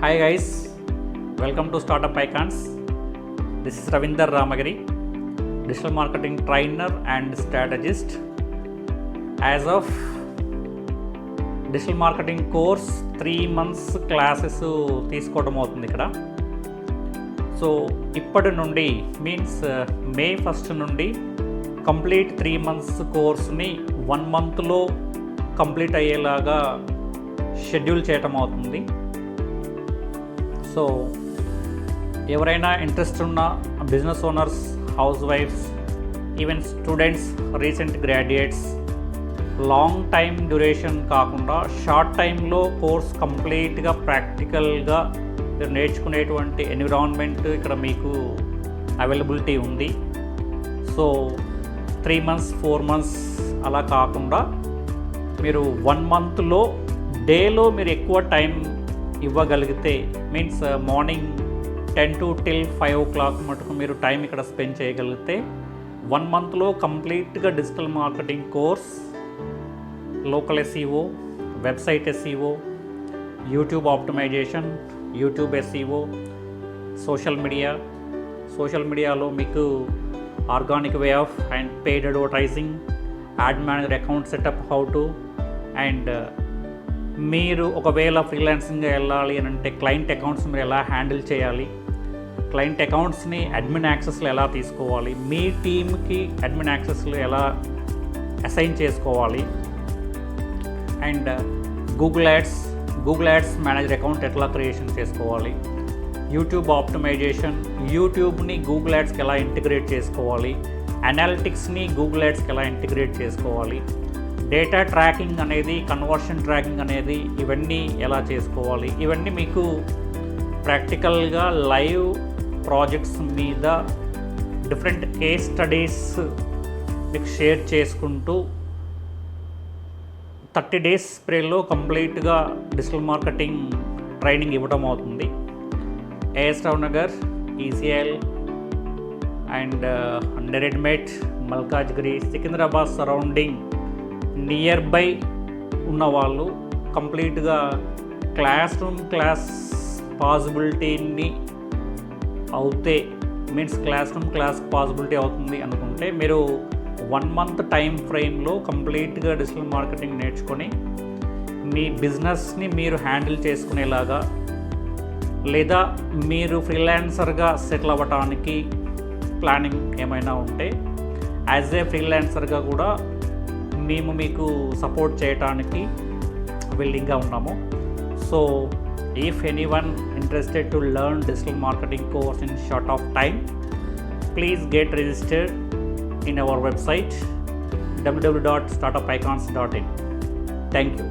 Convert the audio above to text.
Hi guys, welcome to Startup Icons. This is Ravindar Ramagiri, digital marketing trainer and strategist. As of digital marketing course 3 months classes తీసుకోవడం అవుతుంది ఇక్కడ. So ఇప్పటి నుండి means May 1st నుండి complete 3 months కోర్స్ని 1 monthలో complete అయ్యేలాగా schedule చేయటం అవుతుంది. సో ఎవరైనా ఇంట్రెస్ట్ ఉన్న బిజినెస్ ఓనర్స్, హౌస్ వైఫ్స్, even students, recent graduates, long time duration కాకుండా షార్ట్ టైంలో కోర్స్ కంప్లీట్గా ప్రాక్టికల్గా మీరు నేర్చుకునేటువంటి ఎన్విరాన్మెంట్ ఇక్కడ మీకు అవైలబిలిటీ ఉంది. సో 3 months 4 months అలా కాకుండా మీరు 1 monthలో డేలో మీరు ఎక్కువ టైం ఇవ్వగలిగితే means morning 10 to till 5 o'clock మటుకు మీరు టైం ఇక్కడ స్పెండ్ చేయగలిగితే 1 monthలో కంప్లీట్గా digital marketing course, local SEO, website SEO, YouTube optimization, YouTube SEO, social మీడియాలో మీకు organic way of and paid advertising, ad manager account setup how to, and మీరు ఒకవేళ ఫ్రీలాన్సింగ్గా వెళ్ళాలి అని అంటే క్లయింట్ అకౌంట్స్ మీరు ఎలా హ్యాండిల్ చేయాలి, క్లయింట్ అకౌంట్స్ని అడ్మిన్ యాక్సెస్లో ఎలా తీసుకోవాలి, మీ టీమ్కి అడ్మిన్ యాక్సెస్లు ఎలా అసైన్ చేసుకోవాలి, and Google ads manager account ఎట్లా క్రియేషన్ చేసుకోవాలి, యూట్యూబ్ ఆప్టిమైజేషన్, యూట్యూబ్ని గూగుల్ యాడ్స్కి ఎలా ఇంటిగ్రేట్ చేసుకోవాలి, అనాలిటిక్స్ని గూగుల్ యాడ్స్కి ఎలా ఇంటిగ్రేట్ చేసుకోవాలి, డేటా ట్రాకింగ్ అనేది, కన్వర్షన్ ట్రాకింగ్ అనేది, ఇవన్నీ ఎలా చేసుకోవాలి, ఇవన్నీ మీకు ప్రాక్టికల్గా లైవ్ ప్రాజెక్ట్స్ మీద డిఫరెంట్ కేస్ స్టడీస్ మీకు షేర్ చేసుకుంటూ 30 days స్ప్రేలో కంప్లీట్గా డిజిటల్ మార్కెటింగ్ ట్రైనింగ్ ఇవ్వడం అవుతుంది. AS Rao Nagar, ECL and Neredmet, Malkajgiri, Secunderabad surrounding near by ఉన్నవాళ్ళు కంప్లీట్గా క్లాస్ పాసిబిలిటీని అవుతే మీన్స్ క్లాస్ పాసిబిలిటీ అవుతుంది అనుకుంటే మీరు 1 month టైం ఫ్రేమ్లో కంప్లీట్గా డిజిటల్ మార్కెటింగ్ నేర్చుకొని మీ బిజినెస్ని మీరు హ్యాండిల్ చేసుకునేలాగా, లేదా మీరు ఫ్రీలాన్సర్గా సెటిల్ అవ్వడానికి ప్లానింగ్ ఏమైనా ఉంటే యాజ్ ఏ ఫ్రీలాన్సర్గా కూడా మేము మీకు సపోర్ట్ చేయడానికి విల్లింగ్గా ఉన్నాము. So if anyone interested to learn digital marketing course in short of time, please get registered in our website www.startupicons.in. Thank you.